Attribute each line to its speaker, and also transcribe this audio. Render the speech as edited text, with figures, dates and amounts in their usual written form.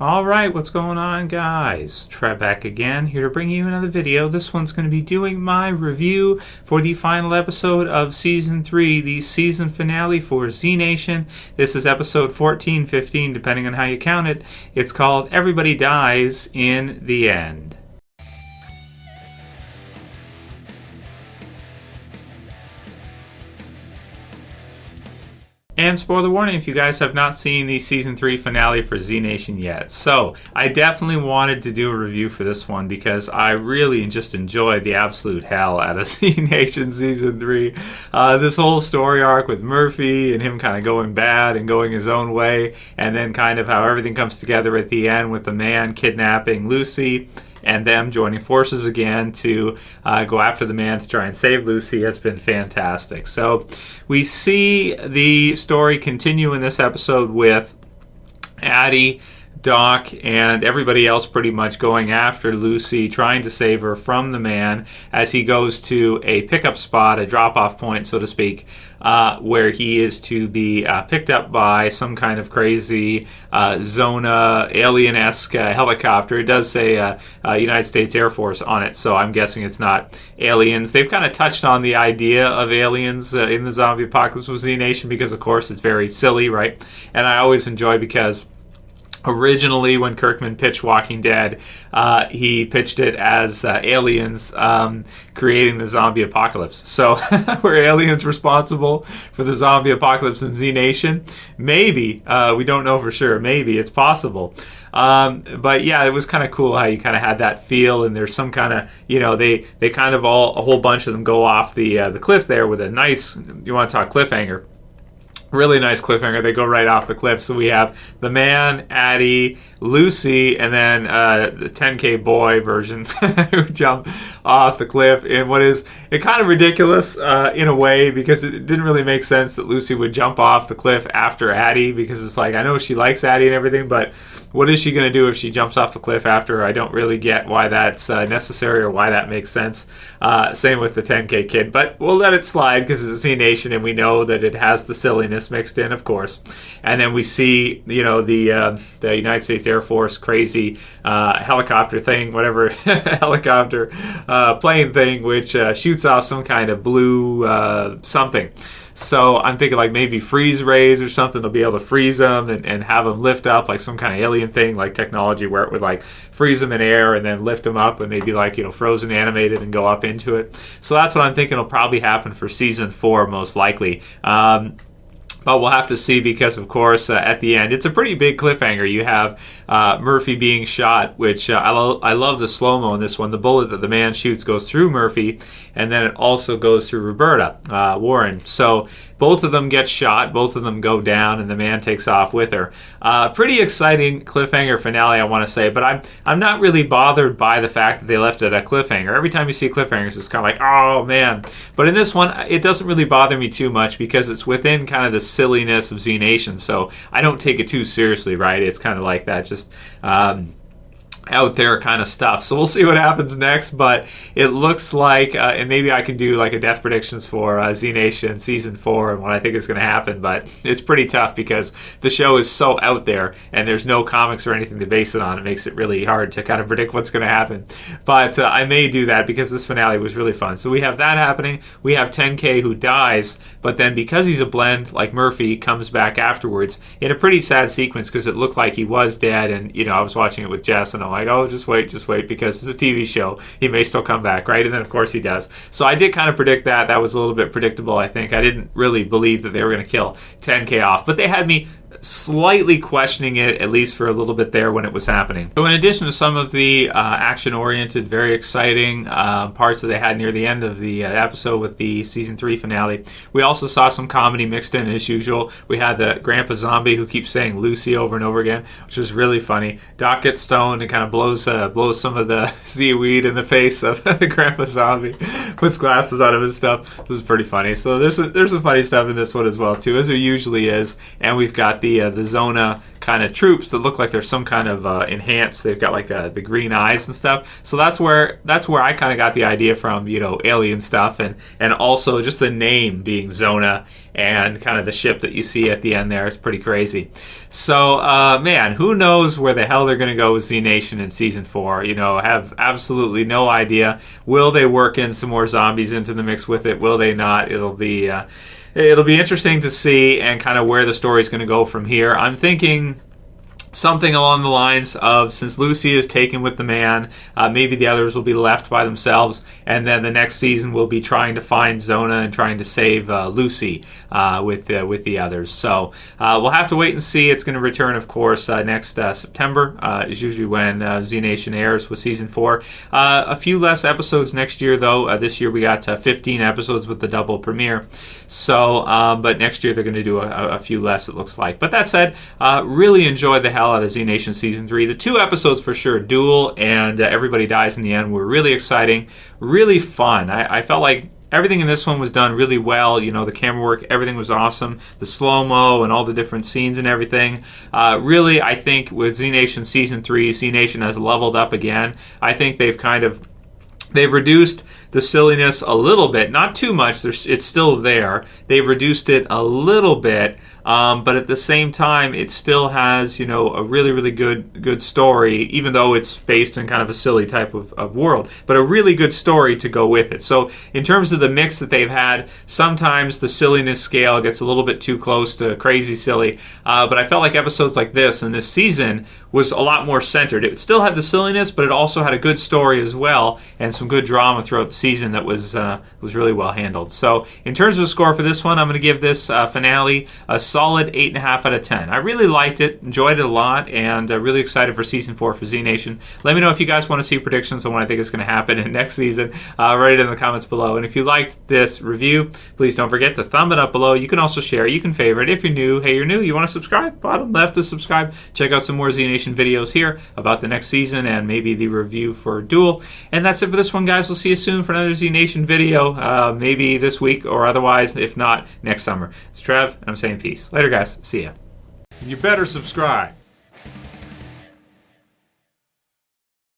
Speaker 1: Alright, what's going on, guys? Trev back again, here to bring you another video. This one's going to be doing my review for the final episode of Season 3, the season finale for ZNation. This is episode 14, 15, depending on how you count it. It's called Everybody Dies in the End. And spoiler warning if you guys have not seen the Season 3 finale for ZNation yet. So, I definitely wanted to do a review for this one because I really just enjoyed the absolute hell out of ZNation Season 3. This whole story arc with Murphy and him kind of going bad and going his own way, and then kind of how everything comes together at the end with the man kidnapping Lucy and them joining forces again to go after the man to try and save Lucy has been fantastic. So we see the story continue in this episode with Addie, Doc, and everybody else pretty much going after Lucy, trying to save her from the man as he goes to a pickup spot, a drop-off point, so to speak, where he is to be picked up by some kind of crazy Zona, alien-esque helicopter. It does say United States Air Force on it, so I'm guessing it's not aliens. They've kind of touched on the idea of aliens in the zombie apocalypse with ZNation because, of course, it's very silly, right? And I always enjoy because originally, when Kirkman pitched Walking Dead, he pitched it as aliens creating the zombie apocalypse. So, were aliens responsible for the zombie apocalypse in ZNation? Maybe. We don't know for sure. Maybe. It's possible. But yeah, it was kind of cool how you kind of had that feel, and there's some kind of, they kind of a whole bunch of them go off the cliff there with a nice, you want to talk cliffhanger. Really nice cliffhanger. They go right off the cliff. So we have the man, Addie, Lucy, and then the 10K boy version who jump off the cliff in what is kind of ridiculous in a way, because it didn't really make sense that Lucy would jump off the cliff after Addie, because it's like, I know she likes Addie and everything, but what is she going to do if she jumps off the cliff after her? I don't really get why that's necessary or why that makes sense. Same with the 10K kid, but we'll let it slide because it's a ZNation and we know that it has the silliness mixed in, of course. And then we see, the United States Air Force crazy helicopter thing, whatever helicopter plane thing, which shoots off some kind of blue something. So I'm thinking like maybe freeze rays or something to be able to freeze them and have them lift up like some kind of alien thing, like technology where it would like freeze them in air and then lift them up and they'd be like, frozen animated and go up into it. So that's what I'm thinking will probably happen for Season 4 most likely. But we'll have to see because, of course, at the end, it's a pretty big cliffhanger. You have Murphy being shot, which I love the slow-mo in this one. The bullet that the man shoots goes through Murphy, and then it also goes through Roberta Warren. So both of them get shot, both of them go down, and the man takes off with her. Pretty exciting cliffhanger finale, I want to say, but I'm not really bothered by the fact that they left it at a cliffhanger. Every time you see cliffhangers, it's kind of like, oh, man. But in this one, it doesn't really bother me too much because it's within kind of the silliness of ZNation, so I don't take it too seriously, right? It's kind of like that, just out there kind of stuff. So we'll see what happens next, but it looks like, and maybe I can do like a death predictions for ZNation Season 4 and what I think is going to happen, but it's pretty tough because the show is so out there and there's no comics or anything to base it on. It makes it really hard to kind of predict what's going to happen. But I may do that because this finale was really fun. So we have that happening. We have 10K who dies, but then because he's a blend, like Murphy, comes back afterwards in a pretty sad sequence because it looked like he was dead, and I was watching it with Jess and I'm like, oh, just wait, because it's a TV show. He may still come back, right? And then, of course, he does. So I did kind of predict that. That was a little bit predictable, I think. I didn't really believe that they were going to kill 10K off, but they had me slightly questioning it, at least for a little bit there when it was happening. So in addition to some of the action-oriented, very exciting parts that they had near the end of the episode with the Season 3 finale, we also saw some comedy mixed in as usual. We had the Grandpa Zombie who keeps saying Lucy over and over again, which was really funny. Doc gets stoned and kind of blows some of the seaweed in the face of the Grandpa Zombie, puts glasses on him and stuff. This is pretty funny. So there's some funny stuff in this one as well, too, as there usually is. And we've got the the Zona kind of troops that look like they're some kind of enhanced. They've got like the green eyes and stuff. So that's where I kind of got the idea from, you know, alien stuff, and also just the name being Zona and kind of the ship that you see at the end there. It's pretty crazy. So man, who knows where the hell they're going to go with ZNation in season 4? You know, have absolutely no idea. Will they work in some more zombies into the mix with it? Will they not? It'll be interesting to see, and kind of where the story's going to go from here. I'm thinking something along the lines of, since Lucy is taken with the man, maybe the others will be left by themselves, and then the next season will be trying to find Zona and trying to save Lucy with the others. So we'll have to wait and see. It's going to return, of course, next September is usually when ZNation airs with season 4. A few less episodes next year, though. This year we got 15 episodes with the double premiere. So, but next year they're going to do a few less, it looks like. But that said, really enjoyed the hell out of ZNation season 3. The 2 episodes for sure, Duel and Everybody Dies in the End, were really exciting, really fun. I felt like everything in this one was done really well. You know, the camera work, everything was awesome. The slow-mo and all the different scenes and everything. Really, I think with ZNation season 3, ZNation has leveled up again. I think they've reduced the silliness a little bit, not too much. It's still there. They've reduced it a little bit, but at the same time, it still has, you know, a really, really good story, even though it's based in kind of a silly type of world, but a really good story to go with it. So in terms of the mix that they've had, sometimes the silliness scale gets a little bit too close to crazy silly, but I felt like episodes like this and this season was a lot more centered. It still had the silliness, but it also had a good story as well, and some good drama throughout the season that was really well handled. So in terms of the score for this one, I'm going to give this finale a solid 8.5 out of 10. I really liked it, enjoyed it a lot, and really excited for season 4 for ZNation. Let me know if you guys want to see predictions on what I think is going to happen in next season. Write it in the comments below. And if you liked this review, please don't forget to thumb it up below. You can also share, you can favorite. If you're new, hey, you're new, you want to subscribe? Bottom left to subscribe. Check out some more ZNation videos here about the next season and maybe the review for Duel. And that's it for this one, guys. We'll see you soon for another ZNation video, maybe this week or otherwise, if not, next summer. It's Trev, and I'm saying peace. Later, guys. See ya.
Speaker 2: You better subscribe.